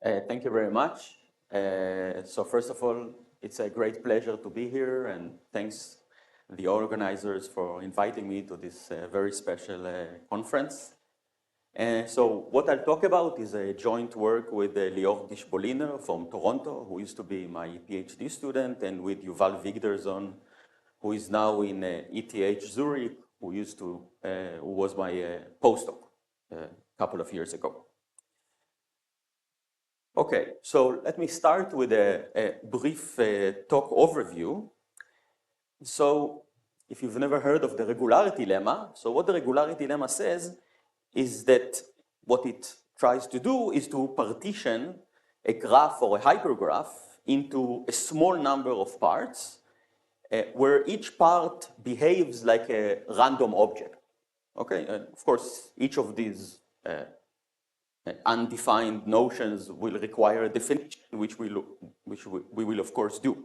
Thank you very much. So first of all, it's a great pleasure to be here, and thanks the organizers for inviting me to this very special conference. So what I'll talk about is a joint work with Lior Gishboliner from Toronto, who used to be my PhD student, and with Yuval Vigderson, who is now in ETH Zurich, who was my postdoc a couple of years ago. Okay, so let me start with a brief talk overview. So if you've never heard of the regularity lemma, so what the regularity lemma says is that what it tries to do is to partition a graph or a hypergraph into a small number of parts where each part behaves like a random object. Okay, and of course, each of these undefined notions will require a definition, which we will of course do.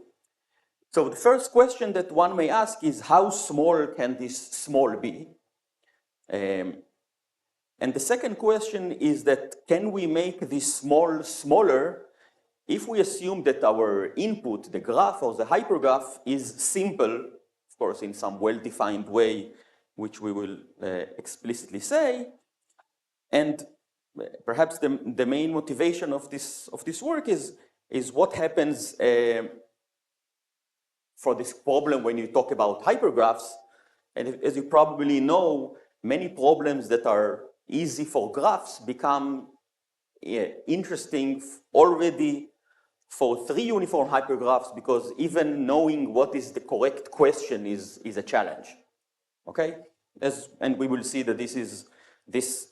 So the first question that one may ask is, how small can this small be? And the second question is that, can we make this small smaller if we assume that our input, the graph or the hypergraph, is simple, of course in some well-defined way, which we will explicitly say, and perhaps the main motivation of this work is what happens for this problem when you talk about hypergraphs. And as you probably know, many problems that are easy for graphs become interesting already for 3 uniform hypergraphs, because even knowing what is the correct question is a challenge. Okay, and we will see that this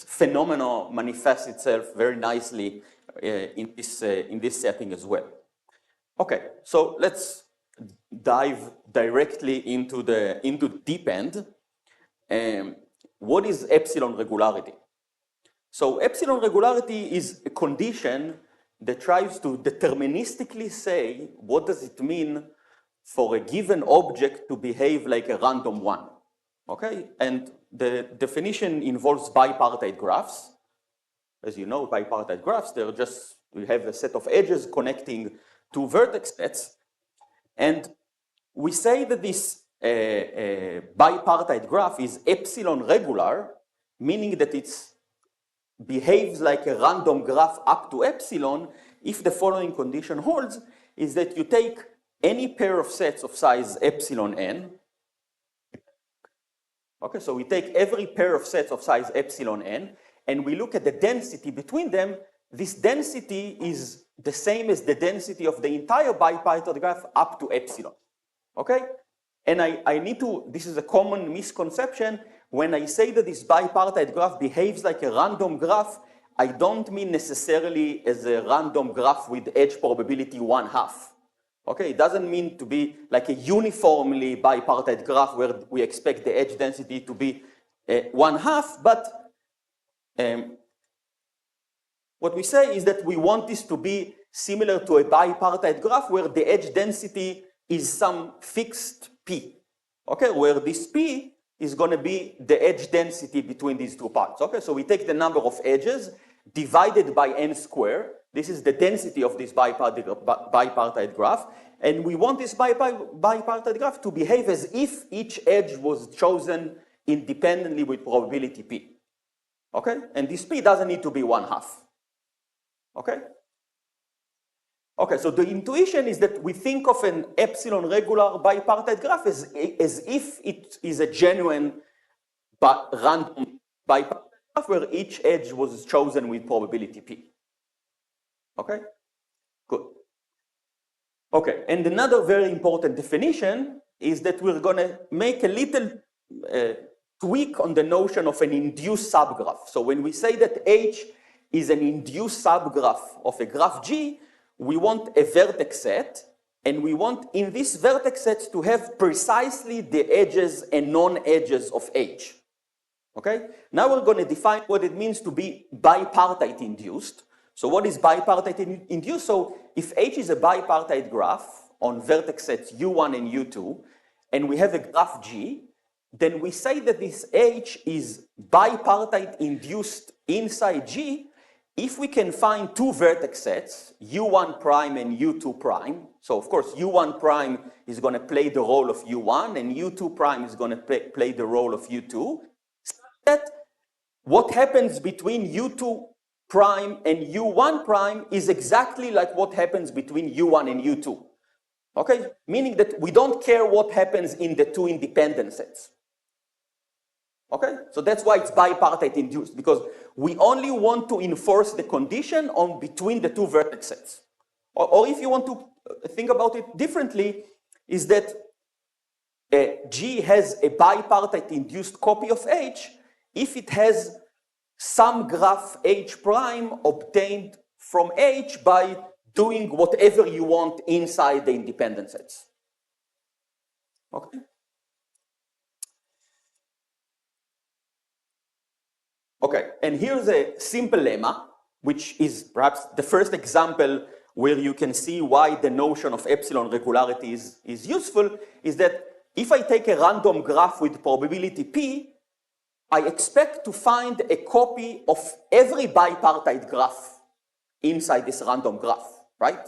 phenomenon manifests itself very nicely in this setting as well. Okay, so let's dive directly into the deep end. What is epsilon regularity? So epsilon regularity is a condition that tries to deterministically say what does it mean for a given object to behave like a random one. Okay, and the definition involves bipartite graphs. As you know, bipartite graphs, we have a set of edges connecting two vertex sets. And we say that this bipartite graph is epsilon regular, meaning that it behaves like a random graph up to epsilon if the following condition holds, is that you take any pair of sets of size epsilon n. Okay, so we take every pair of sets of size epsilon n, and we look at the density between them. This density is the same as the density of the entire bipartite graph up to epsilon. Okay? And I need to, this is a common misconception. When I say that this bipartite graph behaves like a random graph, I don't mean necessarily as a random graph with edge probability 1/2. Okay, it doesn't mean to be like a uniformly bipartite graph where we expect the edge density to be 1/2, but what we say is that we want this to be similar to a bipartite graph where the edge density is some fixed p, okay, where this p is going to be the edge density between these two parts. Okay, so we take the number of edges divided by n squared. This is the density of this bipartite graph, and we want this bipartite graph to behave as if each edge was chosen independently with probability p. Okay, and this p doesn't need to be 1/2. Okay? Okay, so the intuition is that we think of an epsilon regular bipartite graph as if it is a genuine but random bipartite graph where each edge was chosen with probability p. Okay? Good. Okay, and another very important definition is that we're going to make a little tweak on the notion of an induced subgraph. So when we say that H is an induced subgraph of a graph G, we want a vertex set, and we want in this vertex set to have precisely the edges and non-edges of H. Okay? Now we're going to define what it means to be bipartite induced. So what is bipartite induced? So if H is a bipartite graph on vertex sets U1 and U2, and we have a graph G, then we say that this H is bipartite induced inside G if we can find two vertex sets, u1 prime and u2 prime, so of course u1 prime is going to play the role of u1 and u2 prime is going to play the role of u2, that what happens between u2 prime and u1 prime is exactly like what happens between u1 and u2. Okay, meaning that we don't care what happens in the two independent sets. Okay, so that's why it's bipartite induced, because we only want to enforce the condition on between the two vertex sets. Or if you want to think about it differently, is that G has a bipartite induced copy of H if it has some graph H prime obtained from H by doing whatever you want inside the independent sets. Okay. Okay, and here's a simple lemma, which is perhaps the first example where you can see why the notion of epsilon regularity is useful, is that if I take a random graph with probability P, I expect to find a copy of every bipartite graph inside this random graph, right?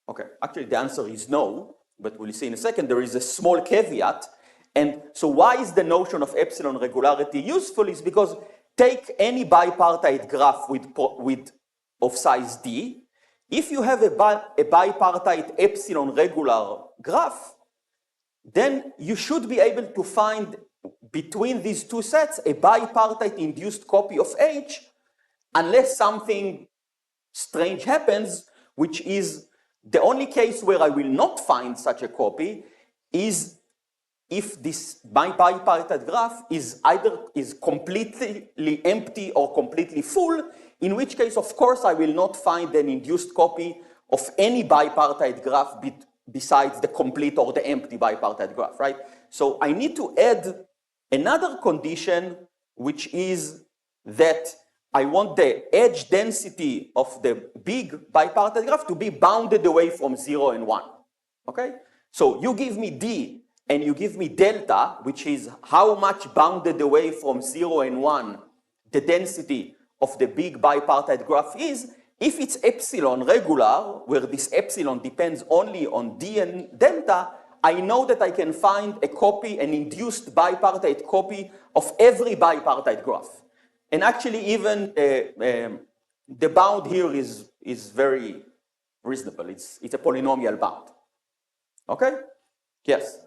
Okay, actually the answer is no, but we'll see in a second. There is a small caveat. And so why is the notion of epsilon regularity useful? Is because take any bipartite graph of size D. If you have a bipartite epsilon regular graph, then you should be able to find between these two sets a bipartite induced copy of H, unless something strange happens, which is the only case where I will not find such a copy is if this bipartite graph is either completely empty or completely full, in which case, of course, I will not find an induced copy of any bipartite graph besides the complete or the empty bipartite graph, right? So I need to add another condition, which is that I want the edge density of the big bipartite graph to be bounded away from 0 and 1, okay? So you give me D, and you give me delta, which is how much bounded away from 0 and 1 the density of the big bipartite graph is. If it's epsilon regular, where this epsilon depends only on D and delta, I know that I can find a copy, an induced bipartite copy of every bipartite graph. And actually even the bound here is very reasonable. It's a polynomial bound. Okay? Yes?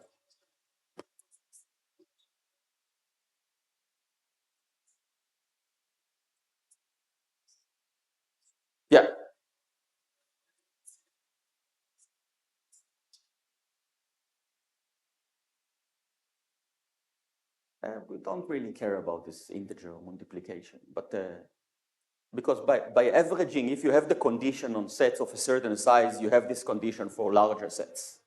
Yeah. We don't really care about this integer multiplication, but because by averaging, if you have the condition on sets of a certain size, you have this condition for larger sets.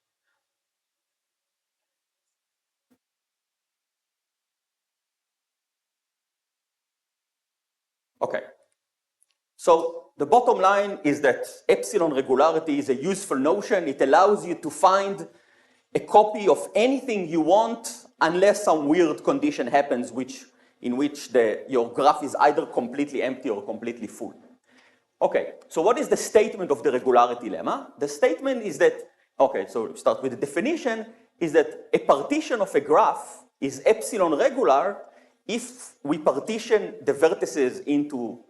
Okay. So the bottom line is that epsilon regularity is a useful notion. It allows you to find a copy of anything you want unless some weird condition happens in which your graph is either completely empty or completely full. Okay, so what is the statement of the regularity lemma? The statement is that, okay, so we start with the definition, is that a partition of a graph is epsilon regular if we partition the vertices into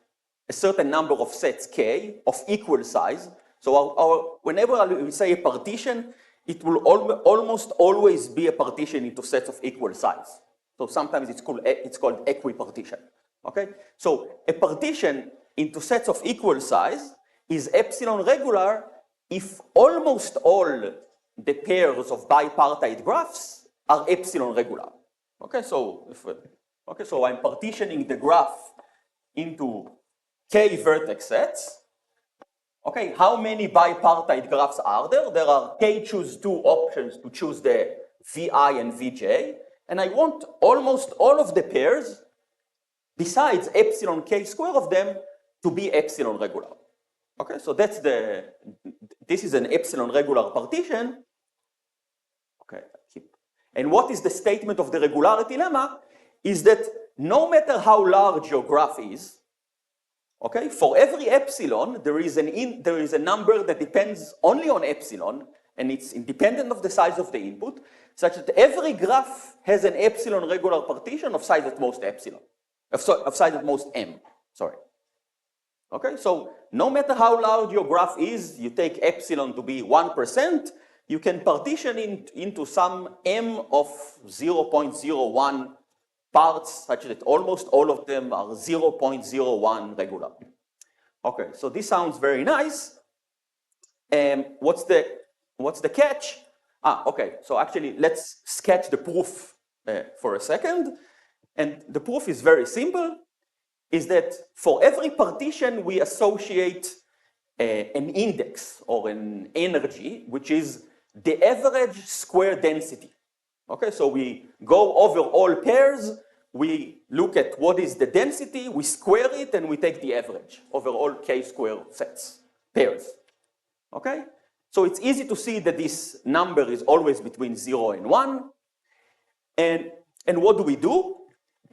a certain number of sets K of equal size. So whenever we say a partition, it will almost always be a partition into sets of equal size. So sometimes it's called equipartition. Okay? So a partition into sets of equal size is epsilon regular if almost all the pairs of bipartite graphs are epsilon regular. Okay, so so I'm partitioning the graph into K vertex sets. Okay, how many bipartite graphs are there? There are K choose 2 options to choose the Vi and Vj, and I want almost all of the pairs, besides epsilon K square of them, to be epsilon regular. Okay, so this is an epsilon regular partition. Okay, and what is the statement of the regularity lemma? Is that no matter how large your graph is, Okay, for every epsilon, there is a number that depends only on epsilon, and it's independent of the size of the input, such that every graph has an epsilon regular partition of size at most epsilon, of size at most m, sorry. Okay, so no matter how large your graph is, you take epsilon to be 1%, you can partition into some m of 0.01 parts, such that almost all of them are 0.01 regular. Okay, so this sounds very nice. What's the catch? Okay, so actually let's sketch the proof for a second. And the proof is very simple, is that for every partition we associate an index or an energy, which is the average square density. Okay, so we go over all pairs, we look at what is the density, we square it, and we take the average over all k-square sets, pairs. Okay, so it's easy to see that this number is always between 0 and 1. And what do?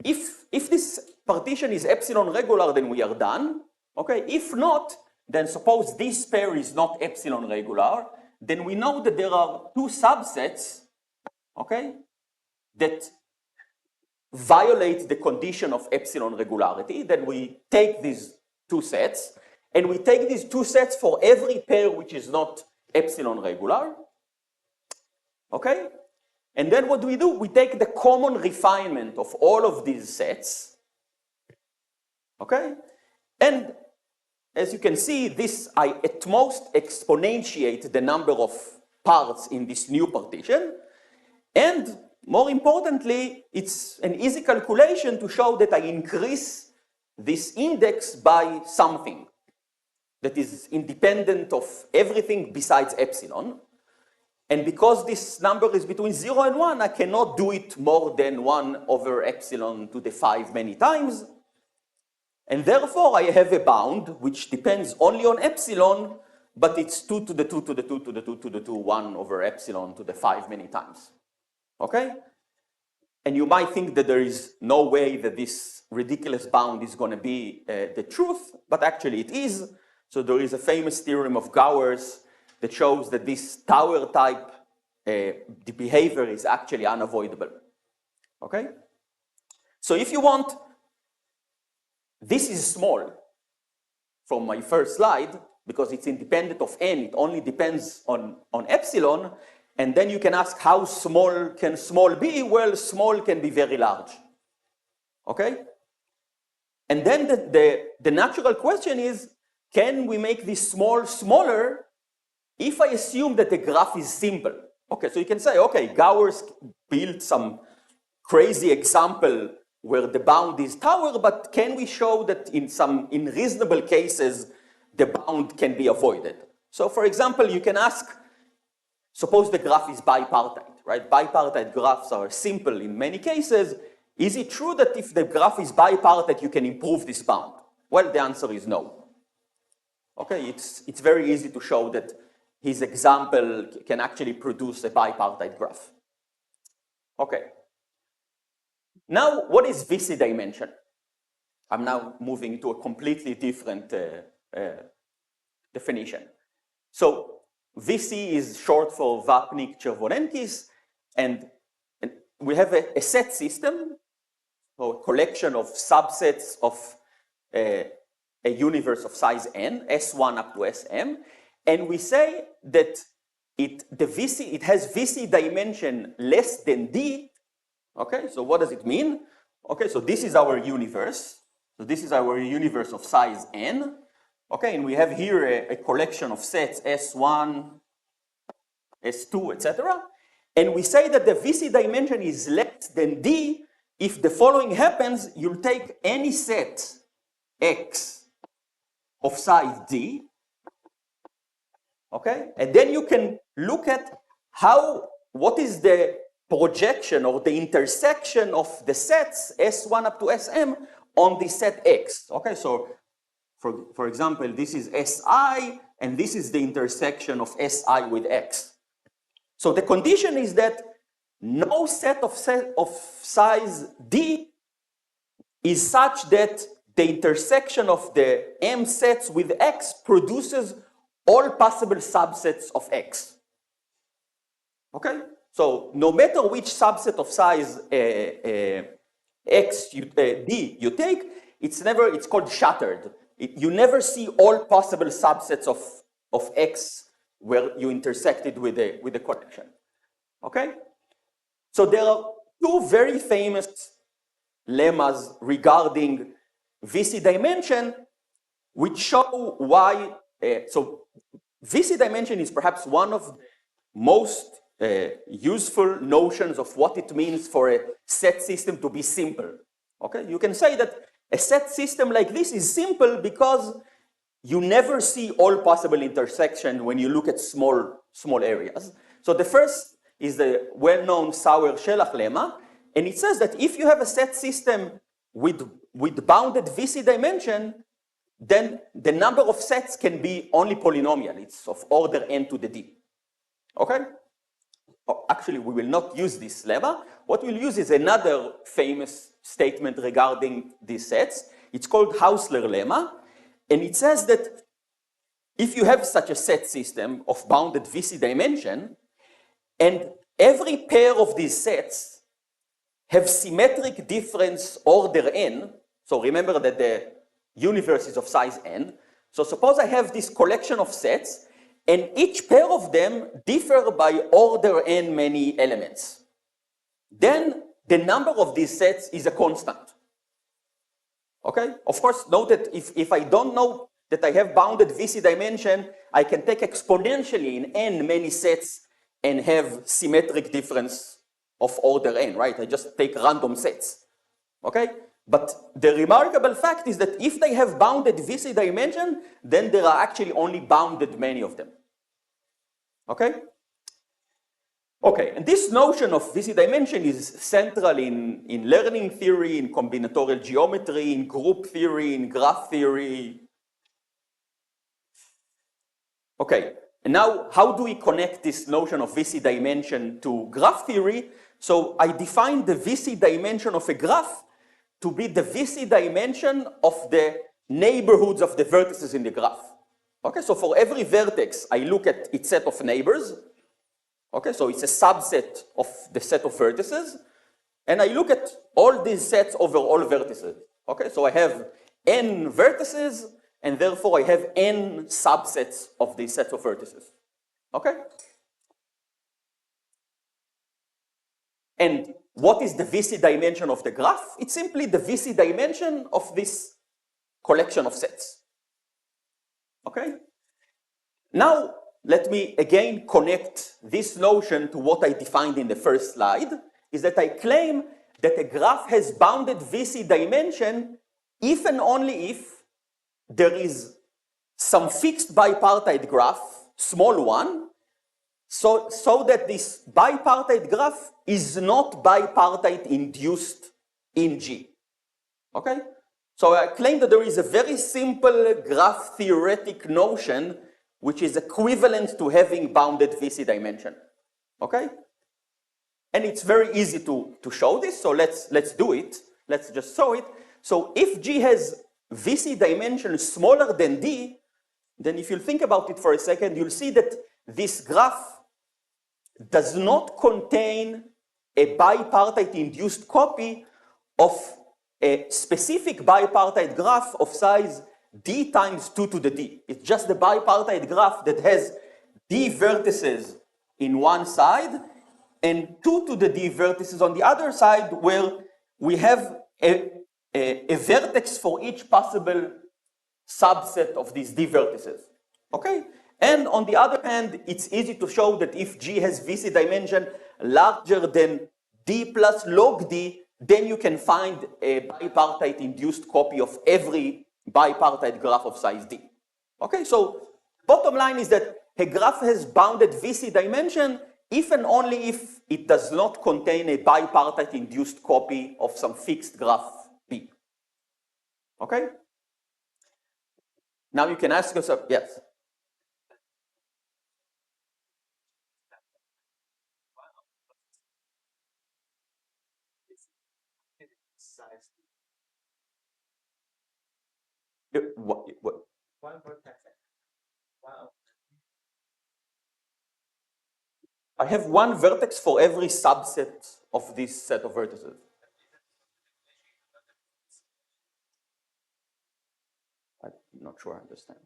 If this partition is epsilon regular, then we are done. Okay, if not, then suppose this pair is not epsilon regular, then we know that there are two subsets, okay, that violate the condition of epsilon regularity. Then we take these two sets, and we take these two sets for every pair which is not epsilon regular. Okay? And then what do? We take the common refinement of all of these sets. Okay? And as you can see, I at most exponentiate the number of parts in this new partition. And more importantly, it's an easy calculation to show that I increase this index by something that is independent of everything besides epsilon. And because this number is between 0 and 1, I cannot do it more than 1 over epsilon to the 5 many times. And therefore, I have a bound which depends only on epsilon, but it's 2 to the 2 to the 2 to the 2 to the 2, 1 over epsilon to the 5 many times. Okay? And you might think that there is no way that this ridiculous bound is going to be the truth, but actually it is. So there is a famous theorem of Gowers that shows that this tower type, the behavior is actually unavoidable. Okay? So if you want, this is small from my first slide because it's independent of n, it only depends on epsilon, and then you can ask how small can small be? Well, small can be very large. Okay? And then the natural question is, can we make this small smaller if I assume that the graph is simple? Okay, so you can say, okay, Gowers built some crazy example where the bound is tower, but can we show that in reasonable cases, the bound can be avoided? So for example, you can ask, suppose the graph is bipartite, right? Bipartite graphs are simple in many cases. Is it true that if the graph is bipartite, you can improve this bound? Well, the answer is no. Okay, it's very easy to show that his example can actually produce a bipartite graph. Okay. Now, what is VC dimension? I'm now moving to a completely different definition. So VC is short for Vapnik-Chervonenkis, and we have a set system, or a collection of subsets of a universe of size n, S1 up to Sm, and we say that it has VC dimension less than D. Okay, so what does it mean? Okay, so this is our universe. So this is our universe of size n. Okay, and we have here a collection of sets S1, S2, etc. And we say that the VC dimension is less than D if the following happens. You'll take any set X of size D, okay? And then you can look at what is the projection or the intersection of the sets S1 up to Sm on the set X, okay? So for example, this is Si, and this is the intersection of Si with X. So the condition is that no set of size D is such that the intersection of the M sets with X produces all possible subsets of X. Okay? So no matter which subset of size D you take, it's called shattered. You never see all possible subsets of X where you intersected with the collection. Okay? So there are two very famous lemmas regarding VC dimension, which show why. So VC dimension is perhaps one of the most useful notions of what it means for a set system to be simple. Okay, you can say that a set system like this is simple because you never see all possible intersection when you look at small areas. So the first is the well-known Sauer-Shelach lemma, and it says that if you have a set system with bounded VC dimension, then the number of sets can be only polynomial. It's of order n to the d. Okay? Oh, actually, we will not use this lemma. What we'll use is another famous statement regarding these sets. It's called Hausler lemma, and it says that if you have such a set system of bounded VC dimension, and every pair of these sets have symmetric difference order n, so remember that the universe is of size n, so suppose I have this collection of sets, and each pair of them differ by order n many elements. Then the number of these sets is a constant. Okay? Of course, note that if I don't know that I have bounded VC dimension, I can take exponentially in n many sets and have symmetric difference of order n, right? I just take random sets. Okay? But the remarkable fact is that if they have bounded VC dimension, then there are actually only bounded many of them. Okay? Okay, and this notion of VC dimension is central in learning theory, in combinatorial geometry, in group theory, in graph theory. Okay, and now how do we connect this notion of VC dimension to graph theory? So I define the VC dimension of a graph to be the VC dimension of the neighborhoods of the vertices in the graph. Okay, so for every vertex, I look at its set of neighbors. Okay, so it's a subset of the set of vertices. And I look at all these sets over all vertices. Okay, so I have n vertices, and therefore I have n subsets of these sets of vertices. Okay? And what is the VC dimension of the graph? It's simply the VC dimension of this collection of sets. Okay? Now, let me again connect this notion to what I defined in the first slide, is that I claim that a graph has bounded VC dimension if and only if there is some fixed bipartite graph, small one, so that this bipartite graph is not bipartite induced in G. Okay? So I claim that there is a very simple graph theoretic notion which is equivalent to having bounded VC dimension. Okay? And it's very easy to show this, so let's do it. Let's just show it. So if G has VC dimension smaller than D, then if you think about it for a second, you'll see that this graph does not contain a bipartite induced copy of a specific bipartite graph of size D times 2 to the D. It's just the bipartite graph that has D vertices in one side and 2 to the D vertices on the other side, where we have a vertex for each possible subset of these D vertices. Okay? And on the other hand, it's easy to show that if G has VC dimension larger than D plus log D, then you can find a bipartite induced copy of every bipartite graph of size D. Okay, so bottom line is that a graph has bounded VC dimension if and only if it does not contain a bipartite induced copy of some fixed graph P. Okay? Now you can ask yourself, yes? What? One vertex. Wow. I have one vertex for every subset of this set of vertices. I'm not sure I understand.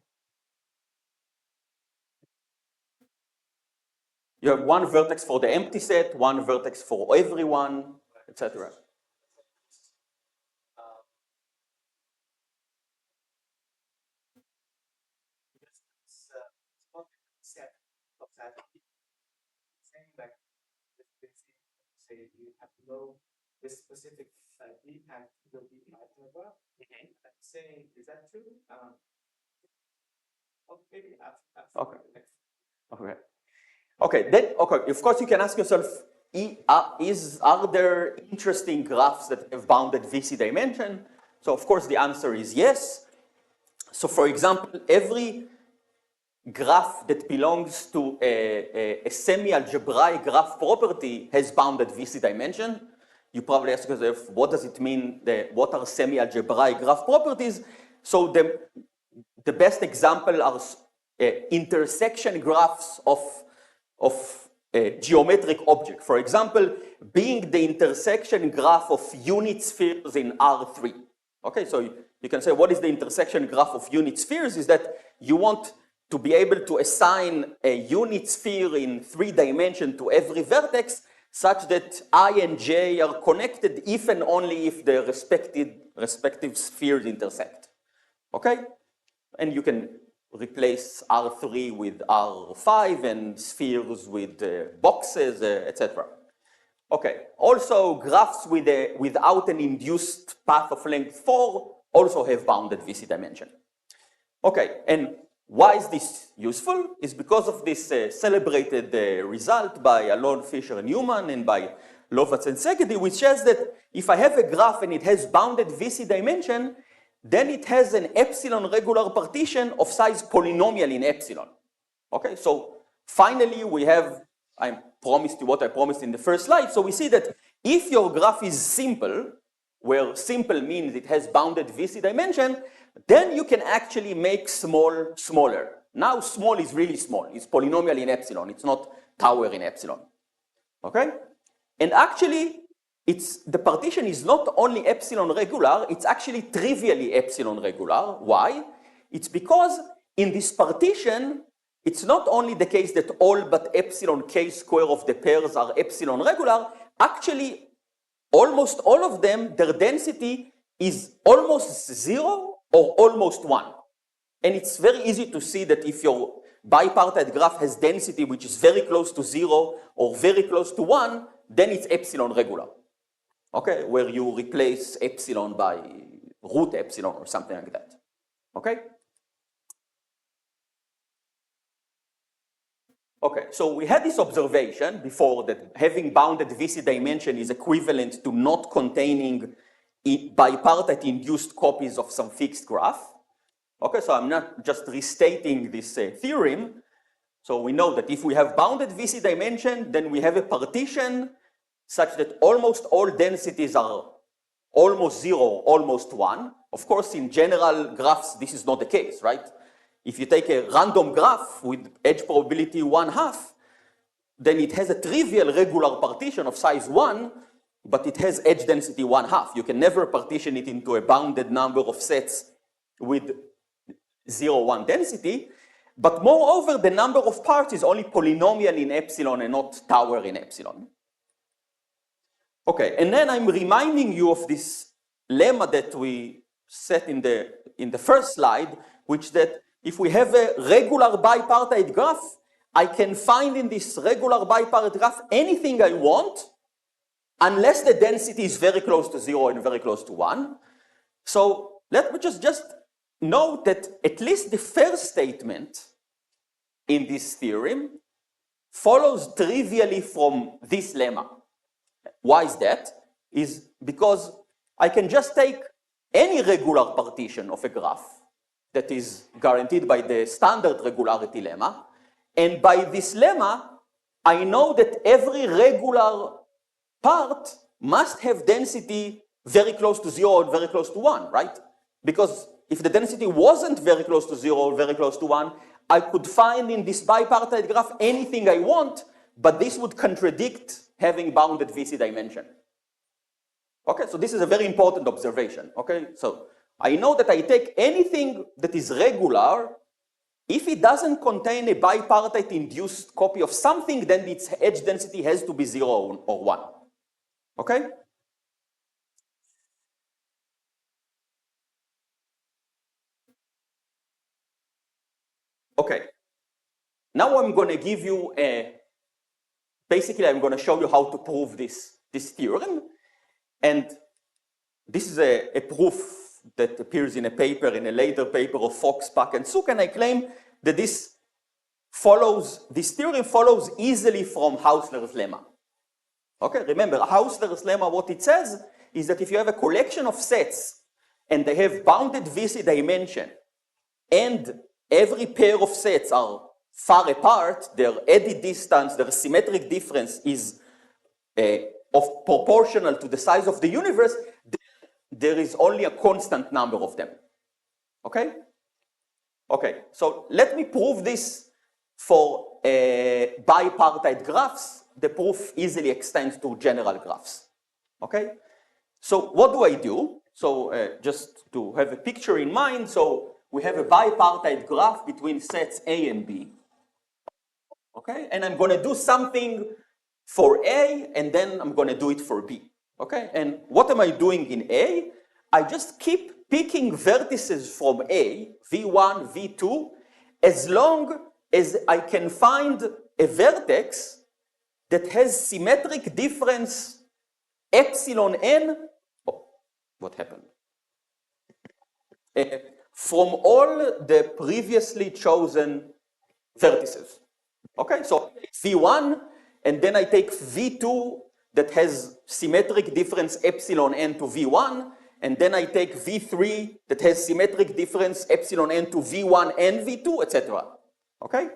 You have one vertex for the empty set, one vertex for everyone, etc. Set of that. Saying like say you have to know this specific impact will be hypergraph. Saying is that true? Maybe after Okay. Okay. Okay. Then okay. Of course, you can ask yourself: are there interesting graphs that have bounded VC dimension? So of course, the answer is yes. So for example, every graph that belongs to a semi-algebraic graph property has bounded VC dimension. You probably ask yourself, what does it mean? What are semi-algebraic graph properties? So the best example are intersection graphs of geometric object. For example, being the intersection graph of unit spheres in R3. Okay, so you can say, what is the intersection graph of unit spheres? Is that you want to be able to assign a unit sphere in 3 dimensions to every vertex such that I and J are connected if and only if the respective spheres intersect. Okay? And you can replace R3 with R5 and spheres with boxes, etc. Okay, also graphs without an induced path of length 4 also have bounded VC dimension. Okay, and why is this useful? It's because of this celebrated result by Alon, Fisher, and Newman, and by Lovatz and Segedi, which says that if I have a graph and it has bounded VC dimension, then it has an epsilon regular partition of size polynomial in epsilon. Okay, so finally we have, I promised you what I promised in the first slide, so we see that if your graph is simple, where simple means it has bounded VC dimension, then you can actually make small smaller. Now small is really small. It's polynomial in epsilon. It's not tower in epsilon. Okay? And actually, the partition is not only epsilon regular, it's actually trivially epsilon regular. Why? It's because in this partition, it's not only the case that all but epsilon k square of the pairs are epsilon regular, actually almost all of them, their density is almost 0 or almost 1. And it's very easy to see that if your bipartite graph has density which is very close to 0 or very close to 1, then it's epsilon regular. Okay, where you replace epsilon by root epsilon or something like that. Okay? Okay, so we had this observation before that having bounded VC dimension is equivalent to not containing bipartite induced copies of some fixed graph. Okay, so I'm not just restating this theorem. So we know that if we have bounded VC dimension, then we have a partition such that almost all densities are almost 0, almost 1. Of course, in general graphs, this is not the case, right? If you take a random graph with edge probability 1/2, then it has a trivial regular partition of size 1, but it has edge density 1/2. You can never partition it into a bounded number of sets with 0, 1 density. But moreover, the number of parts is only polynomial in epsilon and not tower in epsilon. Okay, and then I'm reminding you of this lemma that we set in the first slide, which that if we have a regular bipartite graph, I can find in this regular bipartite graph anything I want, unless the density is very close to 0 and very close to 1. So let me just note that at least the first statement in this theorem follows trivially from this lemma. Why is that? Is because I can just take any regular partition of a graph that is guaranteed by the standard regularity lemma, and by this lemma, I know that every regular part must have density very close to 0 or very close to 1, right? Because if the density wasn't very close to 0 or very close to 1, I could find in this bipartite graph anything I want, but this would contradict having bounded VC dimension. Okay, so this is a very important observation. Okay, so I know that I take anything that is regular. If it doesn't contain a bipartite induced copy of something, then its edge density has to be 0 or 1. Okay? Okay. Now I'm going to give you basically I'm going to show you how to prove this theorem. And this is a proof that appears in a paper, in a later paper of Fox, Pak, and Suk, and I claim that this theorem follows easily from Hausler's lemma. Okay, remember, Hausler's lemma, what it says is that if you have a collection of sets and they have bounded VC dimension and every pair of sets are far apart, their eddy distance, their symmetric difference is proportional to the size of the universe, there is only a constant number of them. Okay? Okay, so let me prove this for bipartite graphs. The proof easily extends to general graphs. Okay? So what do I do? So just to have a picture in mind, so we have a bipartite graph between sets A and B. Okay? And I'm going to do something for A, and then I'm going to do it for B. Okay? And what am I doing in A? I just keep picking vertices from A, V1, V2, as long as I can find a vertex that has symmetric difference epsilon n. Oh, what happened? From all the previously chosen vertices. Okay, so V1, and then I take V2 that has symmetric difference epsilon n to V1, and then I take V3 that has symmetric difference epsilon n to V1 and V2, etc. Okay?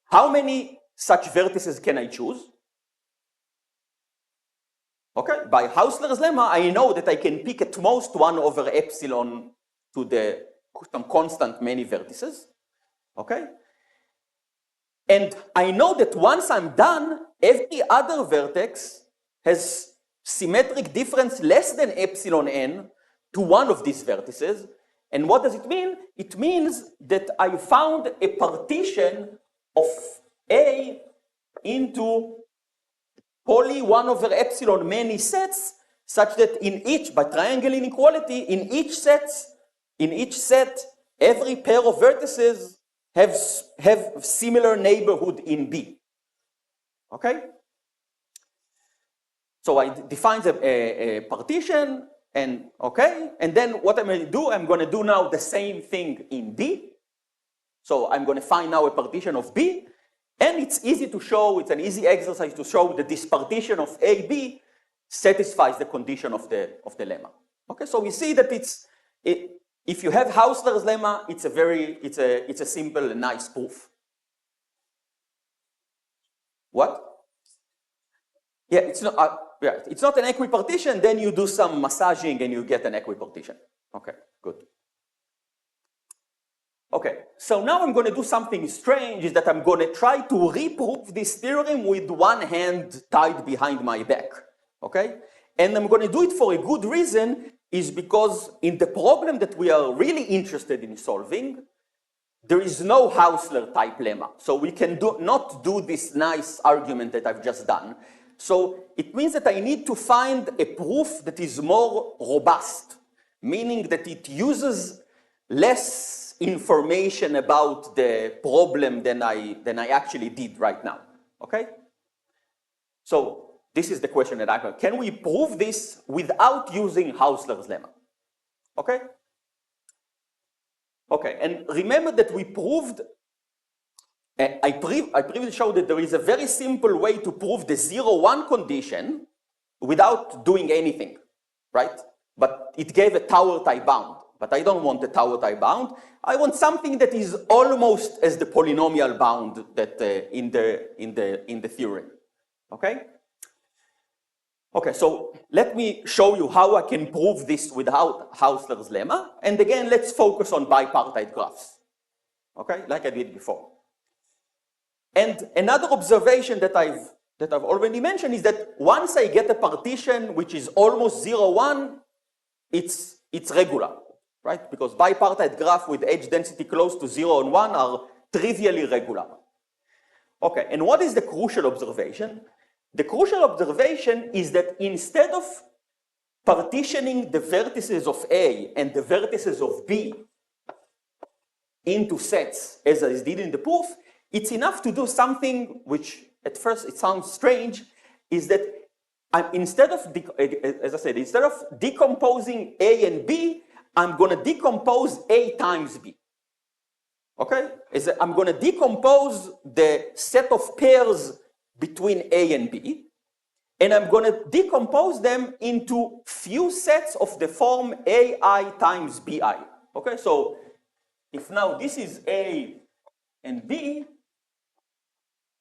How many such vertices can I choose? Okay, by Hausler's lemma, I know that I can pick at most 1 over epsilon to some constant many vertices. Okay? And I know that once I'm done, every other vertex has symmetric difference less than epsilon n to one of these vertices. And what does it mean? It means that I found a partition of A into poly 1 over epsilon many sets, such that in each, by triangle inequality, in each set, every pair of vertices have similar neighborhood in B. Okay? So I define a partition, and okay, and then what I'm going to do, I'm going to do now the same thing in B. So I'm going to find now a partition of B, and it's easy to show, it's an easy exercise to show that this partition of AB satisfies the condition of the lemma. Okay, so we see that if you have Hausler's lemma, it's a simple and nice proof. What? Yeah, it's not an equipartition, then you do some massaging and you get an equipartition. Okay, good. Okay, so now I'm going to do something strange, is that I'm going to try to reprove this theorem with one hand tied behind my back. Okay? And I'm going to do it for a good reason, is because in the problem that we are really interested in solving, there is no Hausler type lemma. So we can not do this nice argument that I've just done. So it means that I need to find a proof that is more robust, meaning that it uses less information about the problem than I actually did right now. Okay? So this is the question that I have. Can we prove this without using Hausler's lemma? Okay? Okay, and remember that we proved, I previously showed that there is a very simple way to prove the 0-1 condition without doing anything, right? But it gave a tower type bound. But I don't want the tower type bound. I want something that is almost as the polynomial bound that in the theorem. Okay? Okay, so let me show you how I can prove this without Hausler's lemma. And again, let's focus on bipartite graphs. Okay, like I did before. And another observation that I've already mentioned is that once I get a partition which is almost 0, 1, it's regular, right? Because bipartite graph with edge density close to 0 and 1 are trivially regular. Okay, and what is the crucial observation? The crucial observation is that instead of partitioning the vertices of A and the vertices of B into sets, as I did in the proof, it's enough to do something which at first it sounds strange, is that instead of decomposing A and B, I'm going to decompose A times B. Okay? I'm going to decompose the set of pairs between A and B, and I'm going to decompose them into few sets of the form AI times BI. Okay, so if now this is A and B,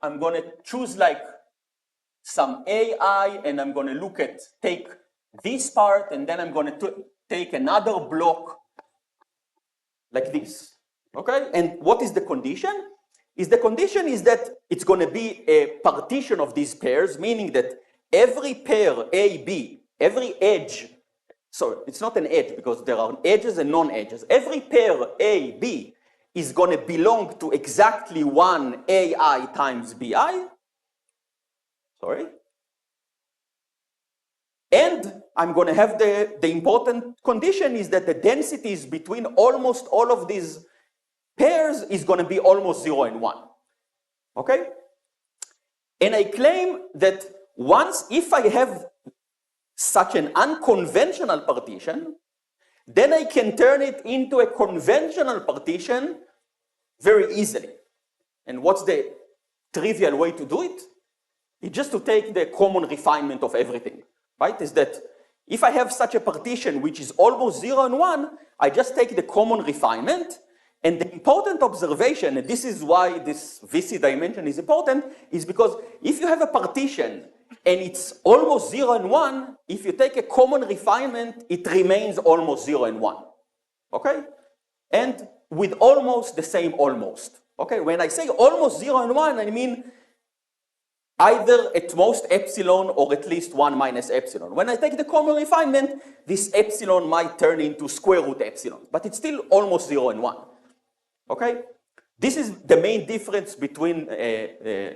I'm going to choose like some AI, and I'm going to take this part, and then I'm going to take another block like this. Okay, and what is the condition? The condition is that it's going to be a partition of these pairs, meaning that every pair AB, every edge, so it's not an edge because there are edges and non-edges. Every pair AB is going to belong to exactly one AI times BI. Sorry. And I'm going to have the important condition is that the densities between almost all of these pairs is going to be almost 0 and 1. Okay? And I claim that if I have such an unconventional partition, then I can turn it into a conventional partition very easily. And what's the trivial way to do it? It's just to take the common refinement of everything, right? Is that if I have such a partition which is almost 0 and 1, I just take the common refinement. And the important observation, and this is why this VC dimension is important, is because if you have a partition and it's almost 0 and 1, if you take a common refinement, it remains almost 0 and 1. Okay? And with almost the same almost. Okay? When I say almost 0 and 1, I mean either at most epsilon or at least 1 minus epsilon. When I take the common refinement, this epsilon might turn into square root epsilon, but it's still almost 0 and 1. Okay? This is the main difference between I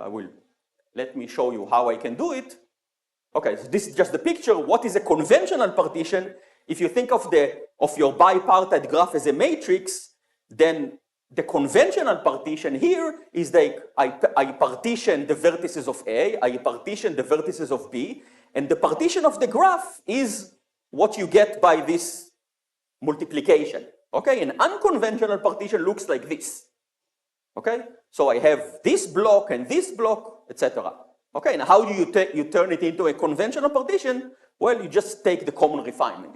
will let me show you how I can do it. Okay, so this is just the picture. What is a conventional partition? If you think of your bipartite graph as a matrix, then the conventional partition here is like I partition the vertices of A, I partition the vertices of B, and the partition of the graph is what you get by this multiplication. Okay, an unconventional partition looks like this. Okay, so I have this block and this block, etc. Okay, and how do you turn it into a conventional partition? Well, you just take the common refinement.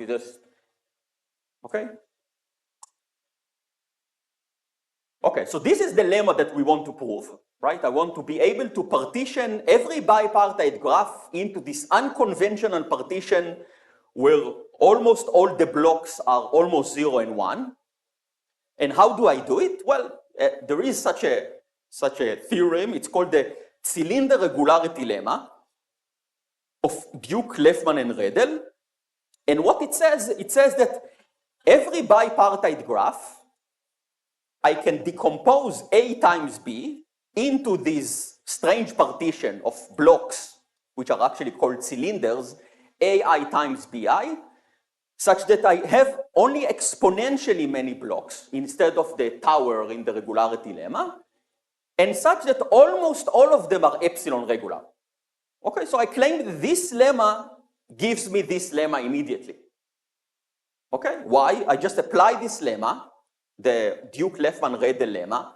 Okay? Okay, so this is the lemma that we want to prove, right? I want to be able to partition every bipartite graph into this unconventional partition where almost all the blocks are almost 0 and 1. And how do I do it? Well, there is such a theorem. It's called the cylinder regularity lemma of Duke, Leffman, and Redel. And what it says that every bipartite graph, I can decompose A times B into this strange partition of blocks, which are actually called cylinders, AI times BI, such that I have only exponentially many blocks instead of the tower in the regularity lemma, and such that almost all of them are epsilon regular. Okay, so I claim that this lemma gives me this lemma immediately. Okay, why? I just apply this lemma, the Duke-Leffman-Redel lemma,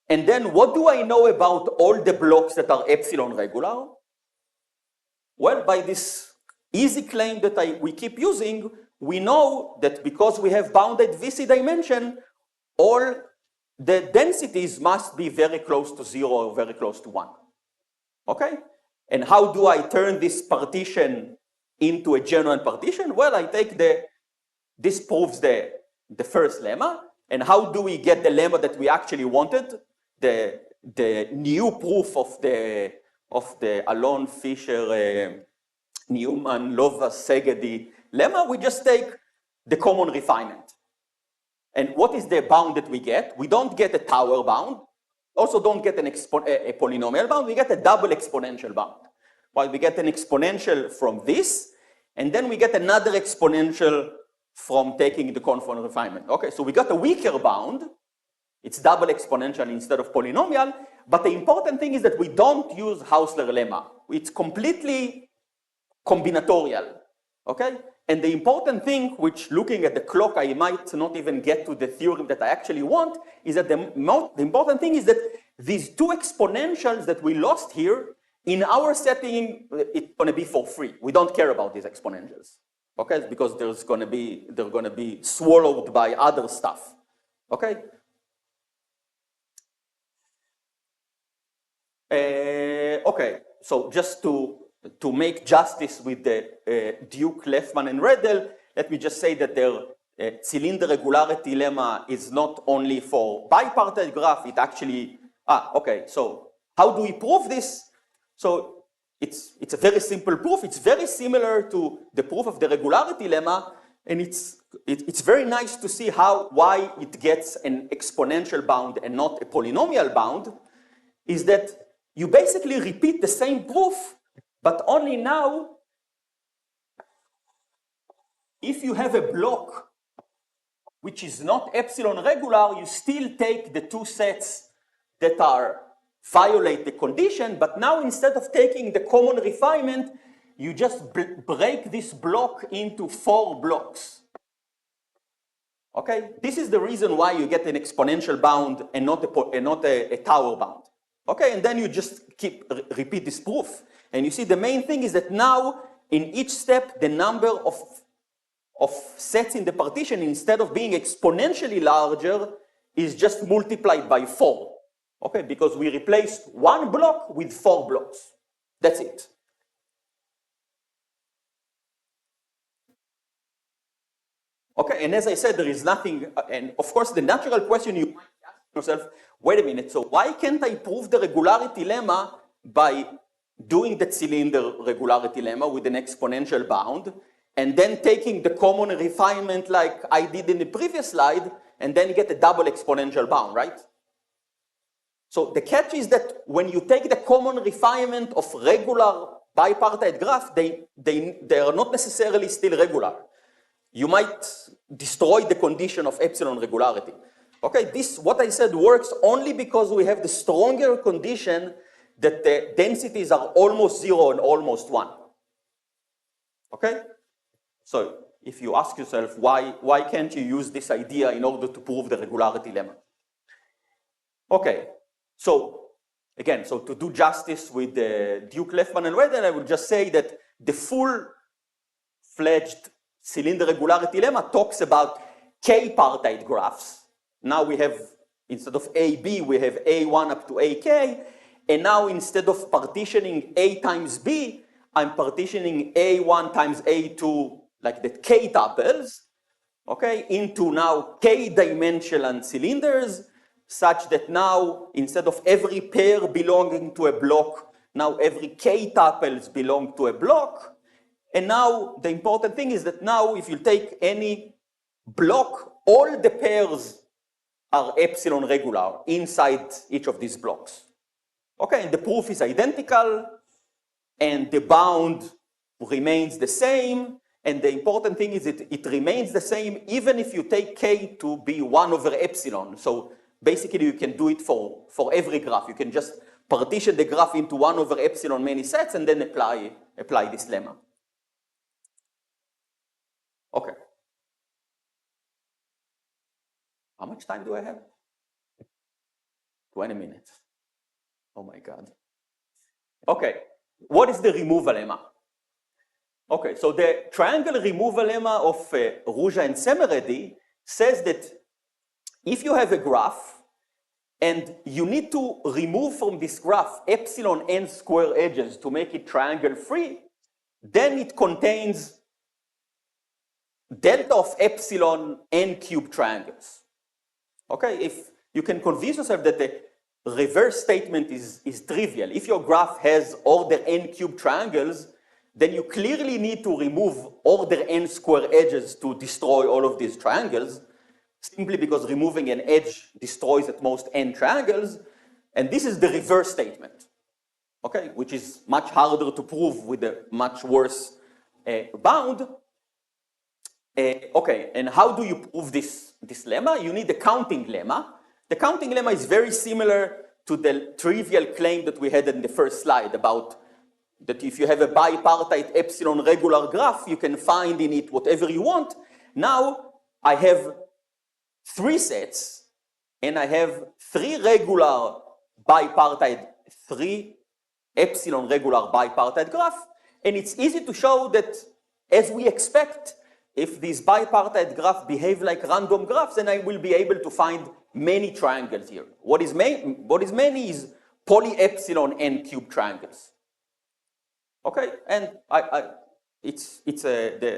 and then what do I know about all the blocks that are epsilon regular? Well, by this easy claim that we keep using, we know that because we have bounded VC dimension, all the densities must be very close to 0 or very close to 1. Okay? And how do I turn this partition into a genuine partition? Well, I take this proves the first lemma. And how do we get the lemma that we actually wanted? The new proof of the Alon, Fisher, Newman, Lovas, Segedi lemma, we just take the common refinement. And what is the bound that we get? We don't get a tower bound, also don't get a polynomial bound, we get a double exponential bound. Well, we get an exponential from this, and then we get another exponential from taking the confound refinement. Okay, so we got a weaker bound, it's double exponential instead of polynomial, but the important thing is that we don't use Hausler lemma. It's completely combinatorial, okay? And the important thing, which looking at the clock, I might not even get to the theorem that I actually want, is that the important thing is that these two exponentials that we lost here, in our setting, it's gonna be for free. We don't care about these exponentials, okay? Because they're gonna be swallowed by other stuff, okay? Okay, so just to make justice with the Duke, Lefman, and Redel, let me just say that their cylinder regularity lemma is not only for bipartite graph, it actually, okay, so how do we prove this? So it's a very simple proof. It's very similar to the proof of the regularity lemma, and it's very nice to see why it gets an exponential bound and not a polynomial bound, is that you basically repeat the same proof, but only now, if you have a block which is not epsilon regular, you still take the two sets that violate the condition, but now instead of taking the common refinement, you just break this block into 4 blocks. Okay, this is the reason why you get an exponential bound and not a tower bound. Okay, and then you just repeat this proof. And you see the main thing is that now in each step, the number of sets in the partition, instead of being exponentially larger, is just multiplied by 4. Okay, because we replaced 1 block with 4 blocks. That's it. Okay, and as I said, there is nothing, and of course the natural question you might ask yourself, wait a minute, so why can't I prove the regularity lemma by doing the cylinder regularity lemma with an exponential bound, and then taking the common refinement like I did in the previous slide, and then you get a double exponential bound, right? So the catch is that when you take the common refinement of regular bipartite graph, they are not necessarily still regular. You might destroy the condition of epsilon regularity. Okay, this, what I said, works only because we have the stronger condition that the densities are almost 0 and almost 1. Okay? So if you ask yourself, why can't you use this idea in order to prove the regularity lemma? Okay, so again, so to do justice with the Duke, Lefman, and Redel, I will just say that the full-fledged cylinder regularity lemma talks about k-partite graphs. Now we have, instead of AB, we have A1 up to AK, and now instead of partitioning A times B, I'm partitioning A1 times A2, like the K tuples, okay, into now K-dimensional cylinders, such that now, instead of every pair belonging to a block, now every K tuples belong to a block. And now, the important thing is that now, if you take any block, all the pairs are epsilon regular inside each of these blocks. Okay, and the proof is identical, and the bound remains the same, and the important thing is it remains the same even if you take K to be 1 over epsilon. So basically you can do it for every graph. You can just partition the graph into 1 over epsilon many sets and then apply this lemma. Okay. How much time do I have? 20 minutes. Oh my God. Okay, what is the removal lemma? Okay, so the triangle removal lemma of Ruja and Semeredi says that if you have a graph and you need to remove from this graph epsilon n square edges to make it triangle free, then it contains delta of epsilon n cube triangles. Okay, if you can convince yourself that the reverse statement is trivial. If your graph has order n cube triangles, then you clearly need to remove order n square edges to destroy all of these triangles, simply because removing an edge destroys at most n triangles, and this is the reverse statement, okay, which is much harder to prove with a much worse bound. Okay, and how do you prove this lemma? You need a counting lemma. The counting lemma is very similar to the trivial claim that we had in the first slide about that if you have a bipartite epsilon regular graph, you can find in it whatever you want. Now I have 3 sets, and I have 3 regular bipartite, 3 epsilon regular bipartite graph, and it's easy to show that, as we expect, if these bipartite graphs behave like random graphs, then I will be able to find many triangles here. What is many is poly epsilon n cube triangles. Okay, and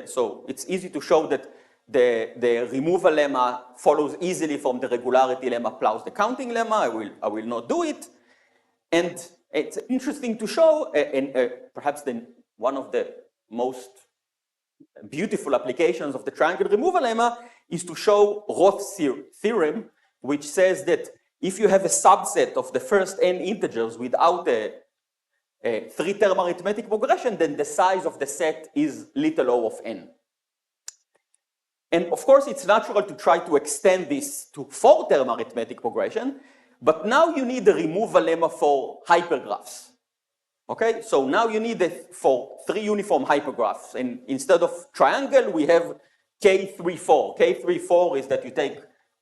so it's easy to show that the removal lemma follows easily from the regularity lemma plus the counting lemma. I will not do it, and it's interesting to show, and perhaps one of the most beautiful applications of the triangle removal lemma is to show Roth's theorem, which says that if you have a subset of the first n integers without a 3-term arithmetic progression, then the size of the set is little o of n. And of course, it's natural to try to extend this to 4-term arithmetic progression, but now you need the removal lemma for hypergraphs. Okay, so now you need it for 3 uniform hypergraphs, and instead of triangle, we have K34. K34 is that you take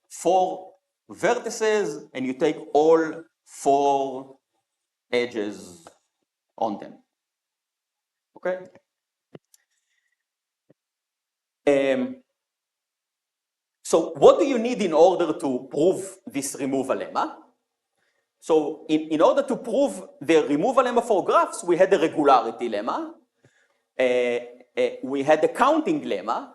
4 vertices and you take all 4 edges on them. Okay? So what do you need in order to prove this removal lemma? So in order to prove the removal lemma for graphs, we had the regularity lemma, we had the counting lemma,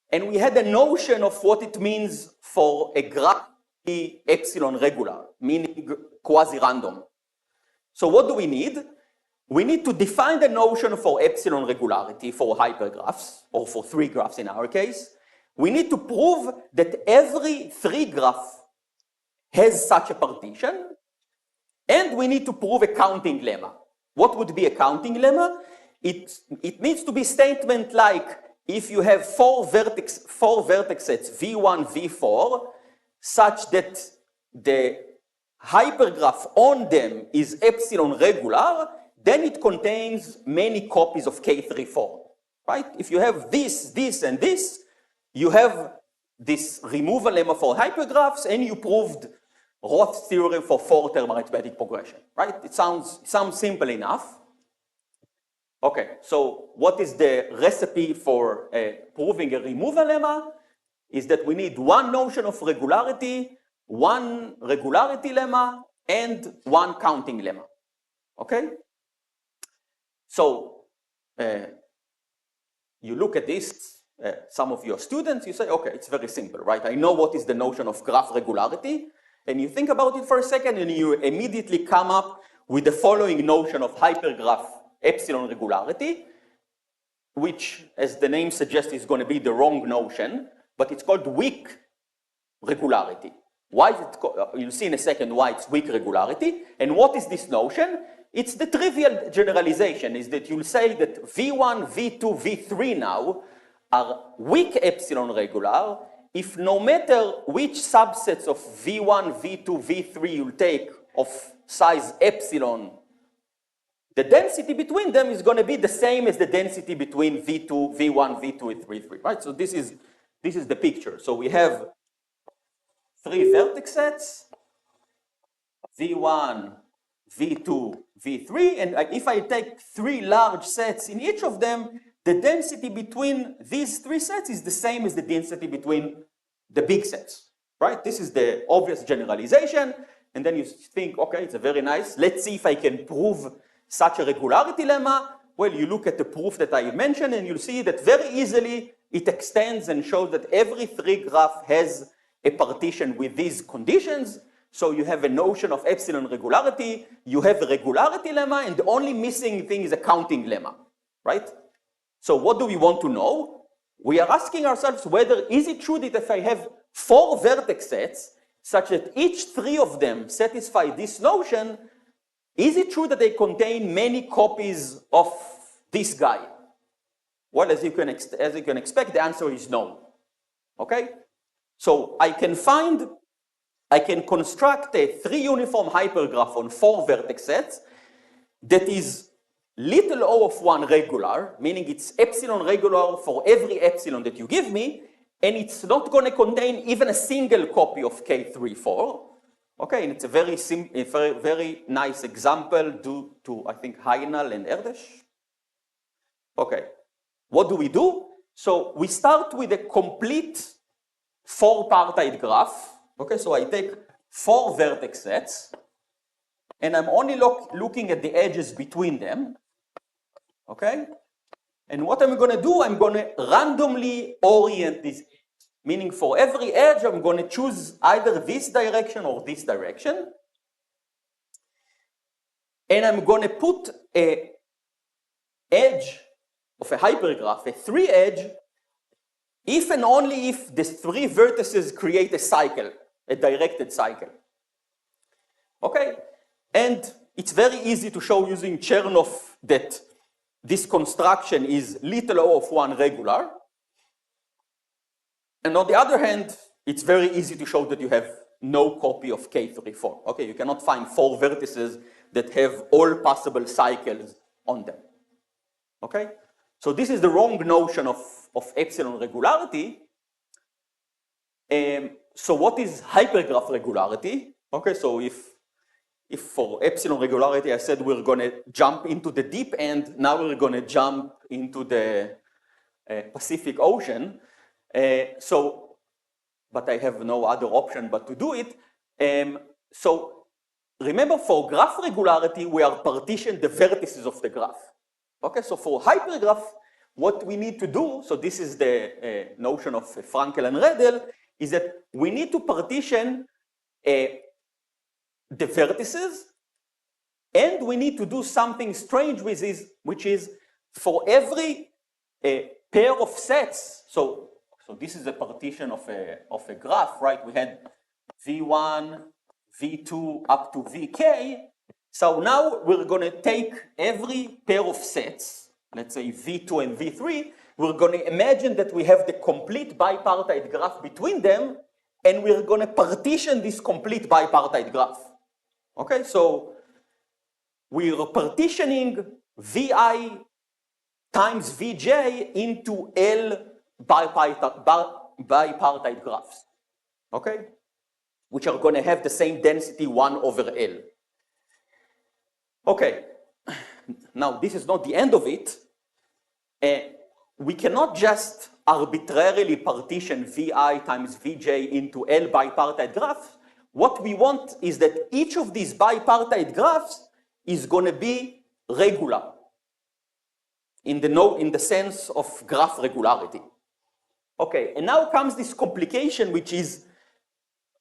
and we had a notion of what it means for a graph be epsilon regular, meaning quasi-random. So what do we need? We need to define the notion for epsilon regularity for hypergraphs, or for 3 graphs in our case. We need to prove that every 3 graph has such a partition, and we need to prove a counting lemma. What would be a counting lemma? It needs to be statement like, if you have 4 vertex sets, V1, V4, such that the hypergraph on them is epsilon regular, then it contains many copies of K34, right? If you have this, this, and this, you have this removal lemma for hypergraphs, and you proved Roth's theorem for 4-term arithmetic progression, right? It sounds simple enough. Okay, so what is the recipe for proving a removal lemma? Is that we need 1 notion of regularity, 1 regularity lemma, and 1 counting lemma. Okay? So you look at this, some of your students, you say, okay, it's very simple, right? I know what is the notion of graph regularity, and you think about it for a second, and you immediately come up with the following notion of hypergraph epsilon regularity, which, as the name suggests, is going to be the wrong notion, but it's called weak regularity. Why is it called? You'll see in a second why it's weak regularity. And what is this notion? It's the trivial generalization, is that you'll say that V1, V2, V3 now are weak epsilon regular if no matter which subsets of V1, V2, V3 you'll take of size epsilon, the density between them is going to be the same as the density between V1, V2, and V3, right? So this is the picture. So we have 3 vertex sets, V1, V2, V3, and if I take 3 large sets in each of them, the density between these 3 sets is the same as the density between the big sets. right? This is the obvious generalization, and then you think, okay, it's a very nice, let's see if I can prove such a regularity lemma. Well, you look at the proof that I mentioned, and you'll see that very easily it extends and shows that every 3 graph has a partition with these conditions. So you have a notion of epsilon regularity, you have a regularity lemma, and the only missing thing is a counting lemma, right? So what do we want to know? We are asking ourselves whether is it true that if I have 4 vertex sets, such that each 3 of them satisfy this notion, is it true that they contain many copies of this guy? Well, as you can expect, the answer is no. Okay? So I can construct a 3 uniform hypergraph on 4 vertex sets that is little o of 1 regular, meaning it's epsilon regular for every epsilon that you give me, and it's not going to contain even a single copy of K34. Okay, and it's a very nice example due to, I think, Heinal and Erdesh. Okay, what do we do? So we start with a complete 4-partite graph. Okay, so I take 4 vertex sets, and I'm only looking at the edges between them. Okay, and what I'm going to do, I'm going to randomly orient this, meaning for every edge, I'm going to choose either this direction or this direction. And I'm going to put an edge of a hypergraph, a 3 edge, if and only if the 3 vertices create a cycle, a directed cycle. Okay? And it's very easy to show using Chernoff that this construction is little o of 1 regular. And on the other hand, it's very easy to show that you have no copy of K34. Okay, you cannot find 4 vertices that have all possible cycles on them. Okay, so this is the wrong notion of epsilon regularity. So what is hypergraph regularity? Okay, so if for epsilon regularity I said we're going to jump into the deep end, now we're going to jump into the Pacific Ocean. But I have no other option but to do it. So remember, for graph regularity, we are partitioned the vertices of the graph. Okay, so for hypergraph, what we need to do, so this is the notion of Frankel and Redel, is that we need to partition the vertices, and we need to do something strange with this, which is for every pair of sets, so this is a partition of a graph, right? We had V1, V2 up to Vk. So now we're going to take every pair of sets, let's say V2 and V3, we're going to imagine that we have the complete bipartite graph between them, and we're going to partition this complete bipartite graph. Okay, so we're partitioning Vi times Vj into L bipartite graphs, okay, which are going to have the same density 1 over L. Okay, now this is not the end of it. We cannot just arbitrarily partition Vi times Vj into L bipartite graphs. What we want is that each of these bipartite graphs is going to be regular in the sense of graph regularity. Okay, and now comes this complication, which is,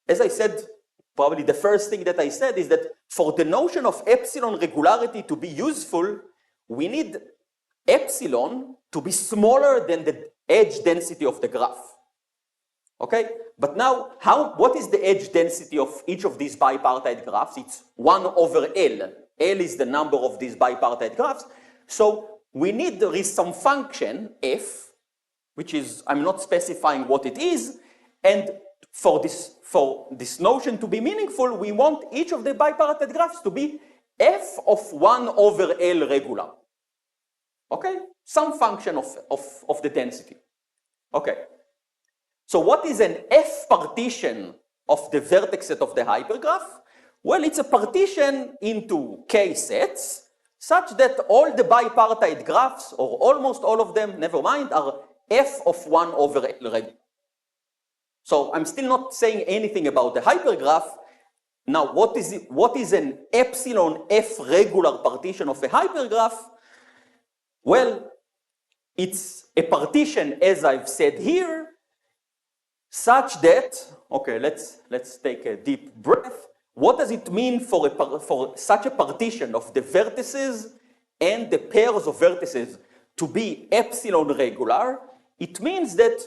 as I said, probably the first thing that I said is that for the notion of epsilon regularity to be useful, we need epsilon to be smaller than the edge density of the graph. Okay, but now what is the edge density of each of these bipartite graphs? It's 1 over L. L is the number of these bipartite graphs. So there is some function, f, which is, I'm not specifying what it is, and for this notion to be meaningful, we want each of the bipartite graphs to be f of 1 over L regular. Okay? Some function of the density. Okay. So what is an F partition of the vertex set of the hypergraph? Well, it's a partition into K sets, such that all the bipartite graphs, or almost all of them, never mind, are F of 1 over L regular. So I'm still not saying anything about the hypergraph. Now, what is an epsilon F regular partition of a hypergraph? Well, it's a partition, as I've said here, such that, okay, let's take a deep breath. What does it mean for such a partition of the vertices and the pairs of vertices to be epsilon regular? It means that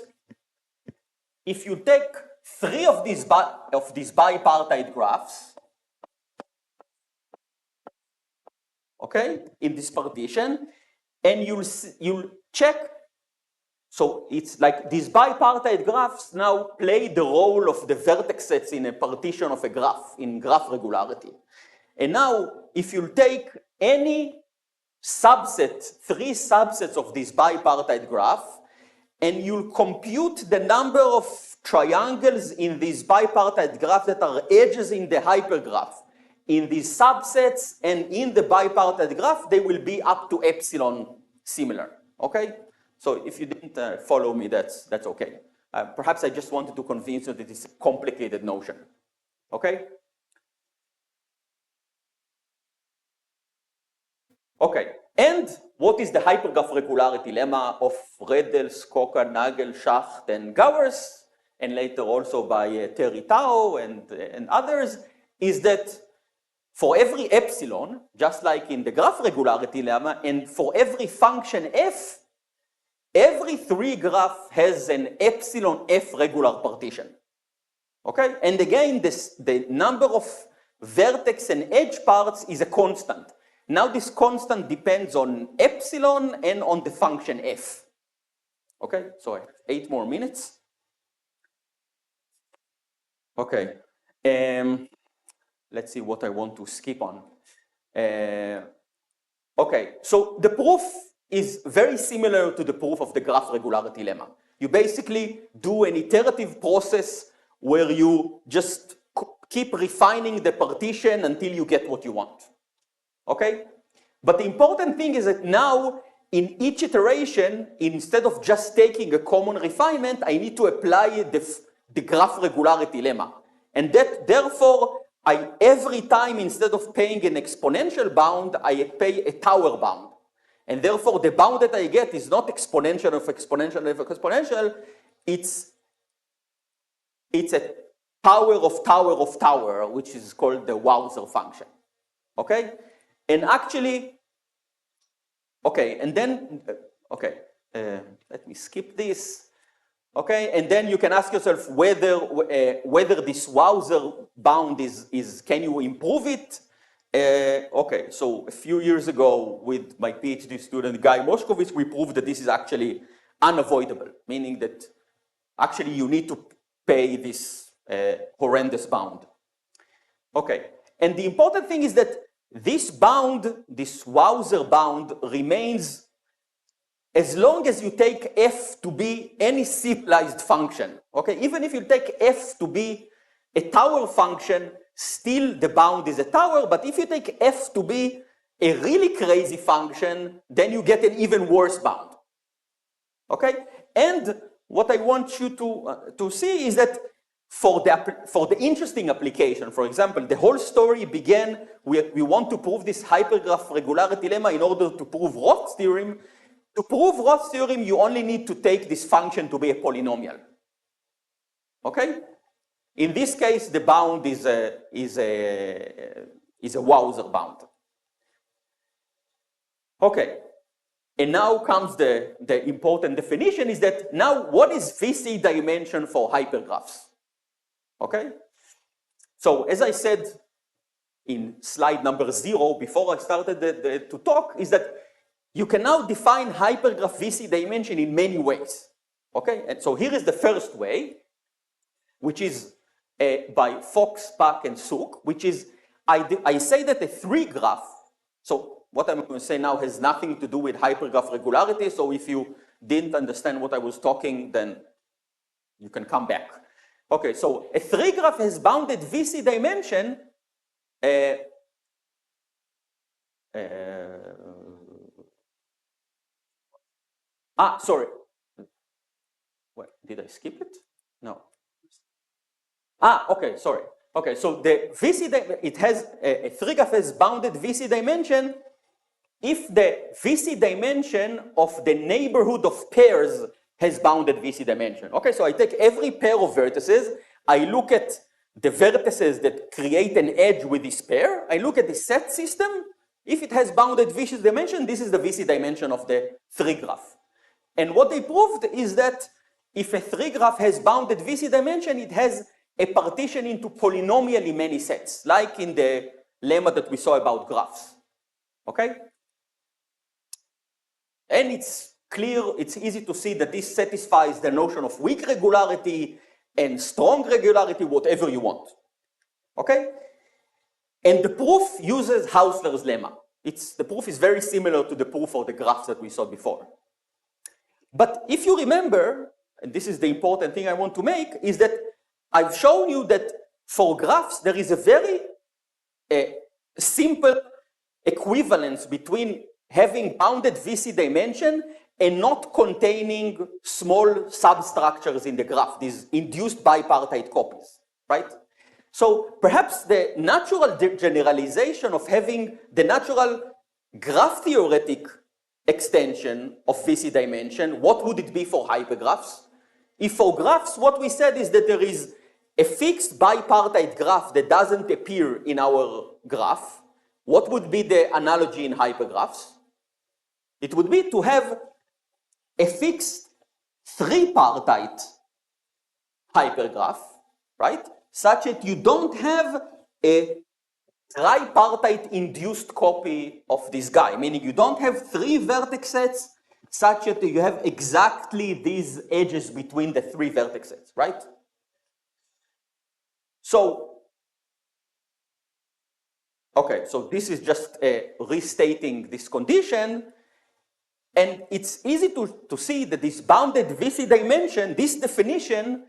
if you take three of these bipartite graphs, okay, in this partition, and you'll check. So it's like these bipartite graphs now play the role of the vertex sets in a partition of a graph, in graph regularity. And now, if you take any subset, three subsets of this bipartite graph, and you'll compute the number of triangles in this bipartite graph that are edges in the hypergraph, in these subsets and in the bipartite graph, they will be up to epsilon similar, okay? So if you didn't follow me, that's okay. Perhaps I just wanted to convince you that it's a complicated notion, okay? Okay, and what is the hypergraph regularity lemma of Redel, Skoka, Nagel, Schacht, and Gowers, and later also by Terry Tao and others, is that for every epsilon, just like in the graph regularity lemma, and for every function f, every 3 graph has an epsilon f regular partition. Okay, and again, the number of vertex and edge parts is a constant. Now this constant depends on epsilon and on the function f. Okay, so I have 8 more minutes. Okay, let's see what I want to skip on. Okay, so the proof is very similar to the proof of the graph regularity lemma. You basically do an iterative process where you just keep refining the partition until you get what you want. Okay? But the important thing is that now, in each iteration, instead of just taking a common refinement, I need to apply the graph regularity lemma. And that, therefore, every time, instead of paying an exponential bound, I pay a tower bound. And therefore, the bound that I get is not exponential of exponential of exponential, it's a tower of tower of tower, which is called the Wowzer function. Okay? And actually, okay, and then, okay, let me skip this. Okay, and then you can ask yourself whether this Wowzer bound is can you improve it? Okay, so a few years ago with my PhD student Guy Moshkovitz, we proved that this is actually unavoidable, meaning that actually you need to pay this horrendous bound. Okay, and the important thing is that this bound, this Wowzer bound, remains as long as you take f to be any C-plised function. Okay, even if you take f to be a tower function, still the bound is a tower, but if you take f to be a really crazy function, then you get an even worse bound. Okay, and what I want you to see is that for the interesting application, for example, the whole story began, we want to prove this hypergraph regularity lemma in order to prove Roth's theorem. To prove Roth's theorem, you only need to take this function to be a polynomial. Okay? In this case, the bound is a Wowzer bound. Okay. And now comes the important definition, is that now what is VC dimension for hypergraphs? Okay? So as I said in slide number 0, before I started to talk, is that you can now define hypergraph VC dimension in many ways. Okay? And so here is the first way, which is by Fox, Pak, and Suk, which is, I say that a 3 graph, so what I'm going to say now has nothing to do with hypergraph regularity, so if you didn't understand what I was talking, then you can come back. Okay, so a 3 graph has bounded VC dimension. Sorry. What, did I skip it? No. Okay, sorry. Okay, so the VC, it has, a 3 graph has bounded VC dimension if the VC dimension of the neighborhood of pairs has bounded VC dimension. Okay, so I take every pair of vertices, I look at the vertices that create an edge with this pair, I look at the set system, if it has bounded VC dimension, this is the VC dimension of the 3 graph. And what they proved is that if a 3 graph has bounded VC dimension, it has a partition into polynomially many sets, like in the lemma that we saw about graphs. Okay? And it's clear, it's easy to see that this satisfies the notion of weak regularity and strong regularity, whatever you want. Okay? And the proof uses Hausler's lemma. The proof is very similar to the proof of the graphs that we saw before. But if you remember, and this is the important thing I want to make, is that I've shown you that for graphs, there is a very simple equivalence between having bounded VC dimension and not containing small substructures in the graph, these induced bipartite copies, right? So perhaps the natural generalization of having the natural graph theoretic extension of VC dimension, what would it be for hypergraphs? If for graphs, what we said is that there is a fixed bipartite graph that doesn't appear in our graph, what would be the analogy in hypergraphs? It would be to have a fixed three-partite hypergraph, right? Such that you don't have a tripartite induced copy of this guy, meaning you don't have 3 vertex sets such that you have exactly these edges between the 3 vertex sets, right? So, okay, so this is just restating this condition, and it's easy to see that this bounded VC dimension, this definition,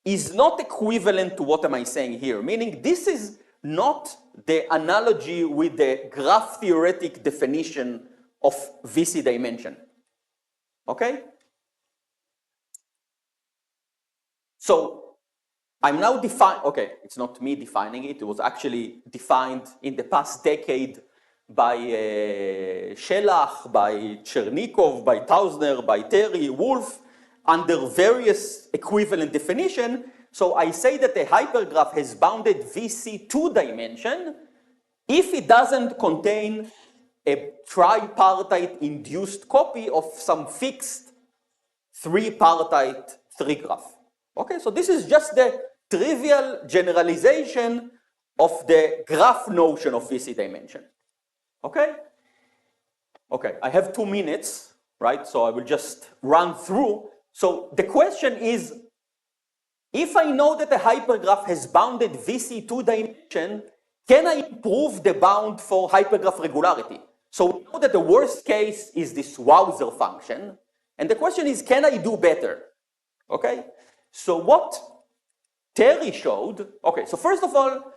is not equivalent to what am I saying here, meaning this is not the analogy with the graph theoretic definition of VC dimension. Okay? So I'm now okay, it's not me defining it, it was actually defined in the past decade by Shelach, by Chernikov, by Tausner, by Terry, Wolf, under various equivalent definition. So I say that a hypergraph has bounded VC2 dimension if it doesn't contain a tripartite induced copy of some fixed three-partite 3 graph. Okay, so this is just the trivial generalization of the graph notion of VC dimension. Okay? Okay, I have 2 minutes, right? So I will just run through. So the question is, if I know that a hypergraph has bounded VC2 dimension, can I improve the bound for hypergraph regularity? So we know that the worst case is this Wowzer function, and the question is, can I do better? Okay? So what Terry showed, okay, so first of all,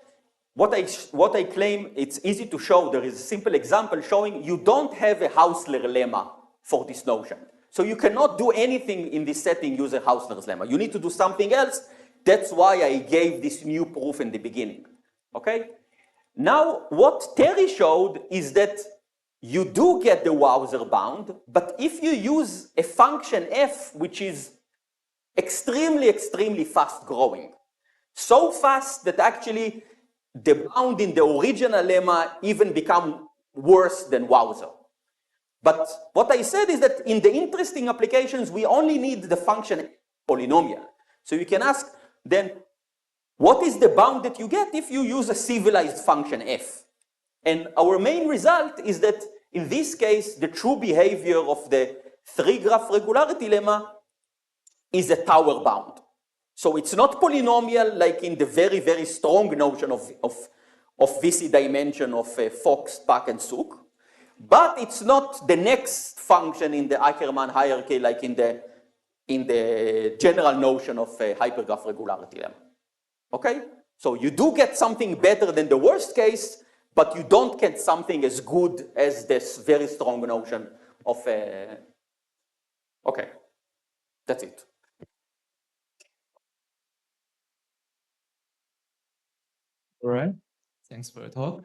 what I claim, it's easy to show, there is a simple example showing you don't have a Hausler lemma for this notion. So you cannot do anything in this setting using Hausler's lemma. You need to do something else. That's why I gave this new proof in the beginning. Okay? Now, what Terry showed is that you do get the Wowzer bound, but if you use a function f, which is extremely, extremely fast growing, so fast that actually the bound in the original lemma even become worse than Wowzer. But what I said is that in the interesting applications, we only need the function polynomial. So you can ask then, what is the bound that you get if you use a civilized function f? And our main result is that in this case, the true behavior of the 3 graph regularity lemma is a tower bound. So it's not polynomial like in the very, very strong notion of VC dimension of Fox, Pak, and Suk, but it's not the next function in the Ackermann hierarchy like in the general notion of hypergraph regularity lemma. Okay? So you do get something better than the worst case, but you don't get something as good as this very strong notion of okay, that's it. All right. Thanks for the talk.